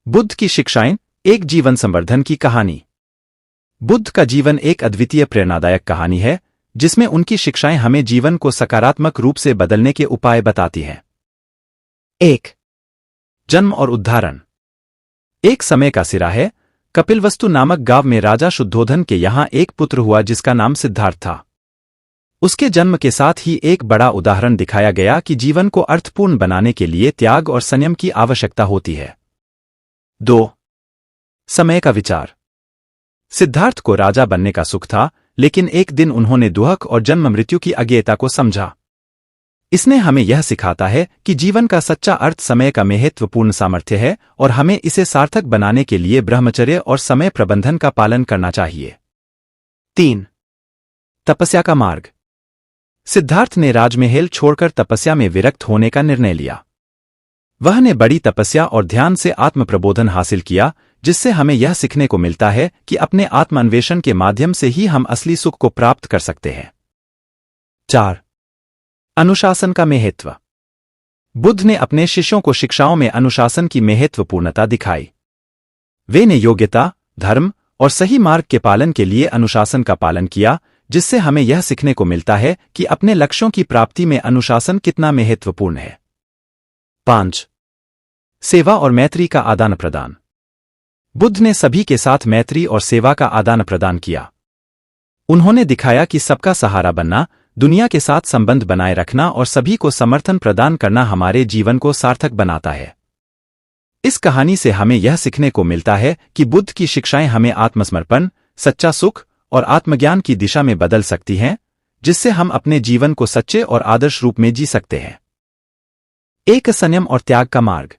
बुद्ध की शिक्षाएं, एक जीवन संवर्धन की कहानी। बुद्ध का जीवन एक अद्वितीय प्रेरणादायक कहानी है जिसमें उनकी शिक्षाएं हमें जीवन को सकारात्मक रूप से बदलने के उपाय बताती हैं। 1. जन्म और उद्धारण। एक समय का सिरा है, कपिलवस्तु नामक गांव में राजा शुद्धोधन के यहां एक पुत्र हुआ जिसका नाम सिद्धार्थ था। उसके जन्म के साथ ही एक बड़ा उदाहरण दिखाया गया कि जीवन को अर्थपूर्ण बनाने के लिए त्याग और संयम की आवश्यकता होती है। 2. समय का विचार। सिद्धार्थ को राजा बनने का सुख था, लेकिन एक दिन उन्होंने दुख और जन्म मृत्यु की अज्ञेयता को समझा। इसने हमें यह सिखाता है कि जीवन का सच्चा अर्थ समय का महत्वपूर्ण सामर्थ्य है और हमें इसे सार्थक बनाने के लिए ब्रह्मचर्य और समय प्रबंधन का पालन करना चाहिए। 3. तपस्या का मार्ग। सिद्धार्थ ने राजमहल छोड़कर तपस्या में विरक्त होने का निर्णय लिया। वह ने बड़ी तपस्या और ध्यान से आत्म प्रबोधन हासिल किया, जिससे हमें यह सीखने को मिलता है कि अपने आत्म अन्वेषण के माध्यम से ही हम असली सुख को प्राप्त कर सकते हैं। 4. अनुशासन का महत्व। बुद्ध ने अपने शिष्यों को शिक्षाओं में अनुशासन की महत्वपूर्णता दिखाई। वे ने योग्यता, धर्म और सही मार्ग के पालन के लिए अनुशासन का पालन किया, जिससे हमें यह सीखने को मिलता है कि अपने लक्ष्यों की प्राप्ति में अनुशासन कितना महत्वपूर्ण है। 5. सेवा और मैत्री का आदान प्रदान। बुद्ध ने सभी के साथ मैत्री और सेवा का आदान प्रदान किया। उन्होंने दिखाया कि सबका सहारा बनना, दुनिया के साथ संबंध बनाए रखना और सभी को समर्थन प्रदान करना हमारे जीवन को सार्थक बनाता है। इस कहानी से हमें यह सीखने को मिलता है कि बुद्ध की शिक्षाएं हमें आत्मसमर्पण, सच्चा सुख और आत्मज्ञान की दिशा में बदल सकती हैं, जिससे हम अपने जीवन को सच्चे और आदर्श रूप में जी सकते हैं। 1. संयम और त्याग का मार्ग।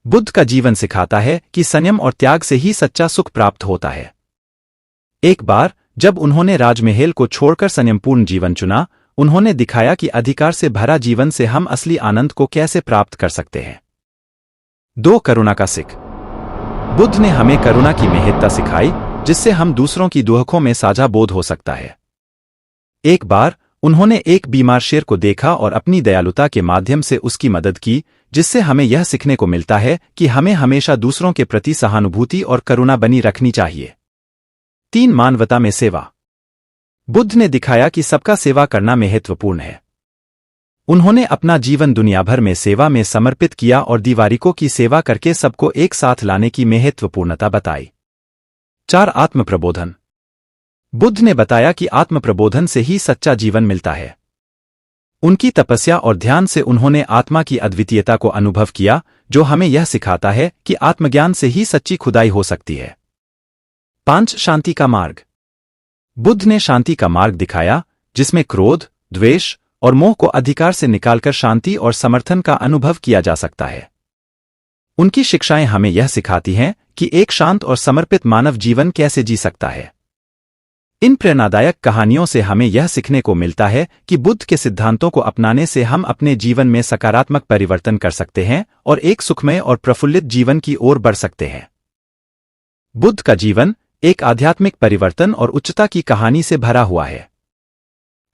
बुद्ध का जीवन सिखाता है कि संयम और त्याग से ही सच्चा सुख प्राप्त होता है। एक बार जब उन्होंने राजमहल को छोड़कर संयमपूर्ण जीवन चुना, उन्होंने दिखाया कि अधिकार से भरा जीवन से हम असली आनंद को कैसे प्राप्त कर सकते हैं। 2. करुणा का सीख। बुद्ध ने हमें करुणा की महत्ता सिखाई, जिससे हम दूसरों की दुखों में साझा बोध हो सकता है। एक बार उन्होंने एक बीमार शेर को देखा और अपनी दयालुता के माध्यम से उसकी मदद की, जिससे हमें यह सीखने को मिलता है कि हमें हमेशा दूसरों के प्रति सहानुभूति और करुणा बनी रखनी चाहिए। 3. मानवता में सेवा। बुद्ध ने दिखाया कि सबका सेवा करना महत्वपूर्ण है। उन्होंने अपना जीवन दुनिया भर में सेवा में समर्पित किया और दीवारिकों की सेवा करके सबको एक साथ लाने की महत्वपूर्णता बताई। 4. आत्म प्रबोधन। बुद्ध ने बताया कि आत्म प्रबोधन से ही सच्चा जीवन मिलता है। उनकी तपस्या और ध्यान से उन्होंने आत्मा की अद्वितीयता को अनुभव किया, जो हमें यह सिखाता है कि आत्मज्ञान से ही सच्ची खुदाई हो सकती है। 5. शांति का मार्ग। बुद्ध ने शांति का मार्ग दिखाया, जिसमें क्रोध, द्वेष और मोह को अधिकार से निकालकर शांति और समर्थन का अनुभव किया जा सकता है। उनकी शिक्षाएं हमें यह सिखाती हैं कि एक शांत और समर्पित मानव जीवन कैसे जी सकता है। इन प्रेरणादायक कहानियों से हमें यह सीखने को मिलता है कि बुद्ध के सिद्धांतों को अपनाने से हम अपने जीवन में सकारात्मक परिवर्तन कर सकते हैं और एक सुखमय और प्रफुल्लित जीवन की ओर बढ़ सकते हैं। बुद्ध का जीवन एक आध्यात्मिक परिवर्तन और उच्चता की कहानी से भरा हुआ है।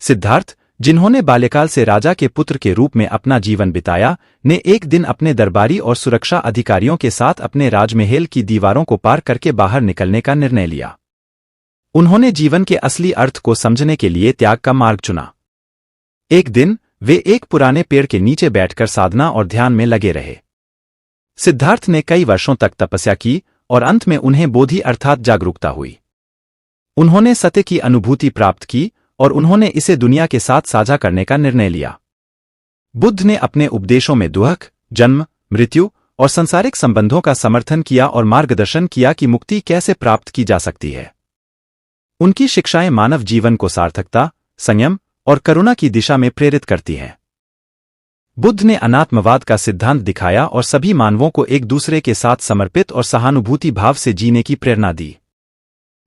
सिद्धार्थ, जिन्होंने बाल्यकाल से राजा के पुत्र के रूप में अपना जीवन बिताया, ने एक दिन अपने दरबारी और सुरक्षा अधिकारियों के साथ अपने राजमहल की दीवारों को पार करके बाहर निकलने का निर्णय लिया। उन्होंने जीवन के असली अर्थ को समझने के लिए त्याग का मार्ग चुना। एक दिन वे एक पुराने पेड़ के नीचे बैठकर साधना और ध्यान में लगे रहे। सिद्धार्थ ने कई वर्षों तक तपस्या की और अंत में उन्हें बोधि अर्थात जागरूकता हुई। उन्होंने सत्य की अनुभूति प्राप्त की और उन्होंने इसे दुनिया के साथ साझा करने का निर्णय लिया। बुद्ध ने अपने उपदेशों में दुख, जन्म, मृत्यु और सांसारिक संबंधों का समर्थन किया और मार्गदर्शन किया कि मुक्ति कैसे प्राप्त की जा सकती है। उनकी शिक्षाएं मानव जीवन को सार्थकता, संयम और करुणा की दिशा में प्रेरित करती हैं। बुद्ध ने अनात्मवाद का सिद्धांत दिखाया और सभी मानवों को एक दूसरे के साथ समर्पित और सहानुभूति भाव से जीने की प्रेरणा दी।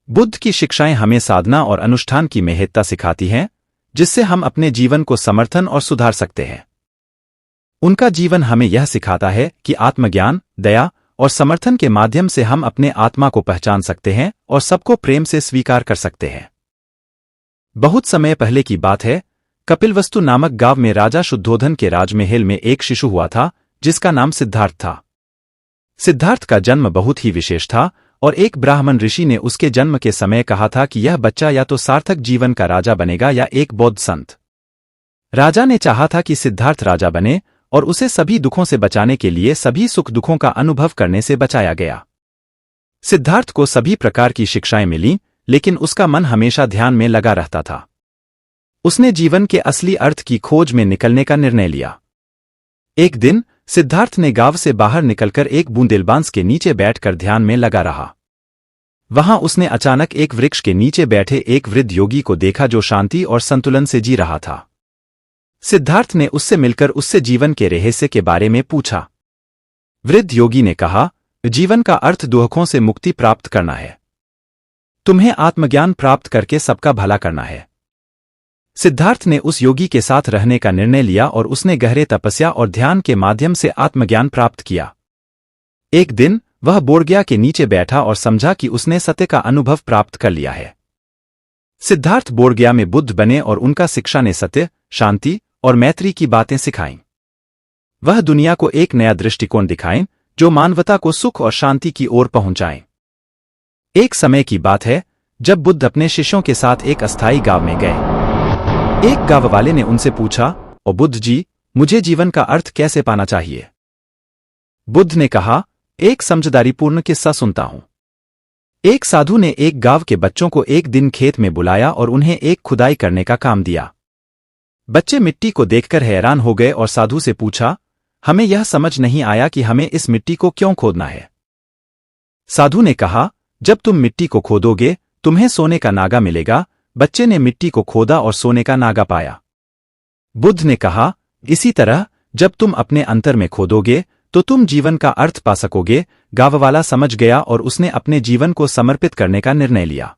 बुद्ध की शिक्षाएं हमें साधना और अनुष्ठान की महत्ता सिखाती हैं, जिससे हम अपने जीवन को समर्थन और सुधार सकते हैं। उनका जीवन हमें यह सिखाता है कि आत्मज्ञान, दया और समर्थन के माध्यम से हम अपने आत्मा को पहचान सकते हैं और सबको प्रेम से स्वीकार कर सकते हैं। बहुत समय पहले की बात है, कपिलवस्तु नामक गांव में राजा शुद्धोधन के राजमहल में एक शिशु हुआ था, जिसका नाम सिद्धार्थ था। सिद्धार्थ का जन्म बहुत ही विशेष था और एक ब्राह्मण ऋषि ने उसके जन्म के समय कहा था कि यह बच्चा या तो सार्थक जीवन का राजा बनेगा या एक बौद्ध संत। राजा ने चाहा था कि सिद्धार्थ राजा बने और उसे सभी दुखों से बचाने के लिए सभी सुख दुखों का अनुभव करने से बचाया गया। सिद्धार्थ को सभी प्रकार की शिक्षाएं मिलीं, लेकिन उसका मन हमेशा ध्यान में लगा रहता था। उसने जीवन के असली अर्थ की खोज में निकलने का निर्णय लिया। एक दिन सिद्धार्थ ने गांव से बाहर निकलकर एक बूंदेलबांस के नीचे बैठकर ध्यान में लगा रहा। वहां उसने अचानक एक वृक्ष के नीचे बैठे एक वृद्ध योगी को देखा जो शांति और संतुलन से जी रहा था। सिद्धार्थ ने उससे मिलकर उससे जीवन के रहस्य के बारे में पूछा। वृद्ध योगी ने कहा, जीवन का अर्थ दुखों से मुक्ति प्राप्त करना है। तुम्हें आत्मज्ञान प्राप्त करके सबका भला करना है। सिद्धार्थ ने उस योगी के साथ रहने का निर्णय लिया और उसने गहरे तपस्या और ध्यान के माध्यम से आत्मज्ञान प्राप्त किया। एक दिन वह बोरगया के नीचे बैठा और समझा कि उसने सत्य का अनुभव प्राप्त कर लिया है। सिद्धार्थ बोरगया में बुद्ध बने और उनका शिक्षा ने सत्य, शांति और मैत्री की बातें सिखाईं। वह दुनिया को एक नया दृष्टिकोण दिखाएं जो मानवता को सुख और शांति की ओर पहुंचाएं। एक समय की बात है जब बुद्ध अपने शिष्यों के साथ एक अस्थायी गांव में गए। एक गांव वाले ने उनसे पूछा, ओ बुद्ध जी, मुझे जीवन का अर्थ कैसे पाना चाहिए? बुद्ध ने कहा, एक समझदारीपूर्ण किस्सा सुनता हूं। एक साधु ने एक गांव के बच्चों को एक दिन खेत में बुलाया और उन्हें एक खुदाई करने का काम दिया। बच्चे मिट्टी को देखकर हैरान हो गए और साधु से पूछा, हमें यह समझ नहीं आया कि हमें इस मिट्टी को क्यों खोदना है। साधु ने कहा, जब तुम मिट्टी को खोदोगे तुम्हें सोने का नागा मिलेगा। बच्चे ने मिट्टी को खोदा और सोने का नागा पाया। बुद्ध ने कहा, इसी तरह जब तुम अपने अंतर में खोदोगे तो तुम जीवन का अर्थ पा सकोगे। गांव वाला समझ गया और उसने अपने जीवन को समर्पित करने का निर्णय लिया।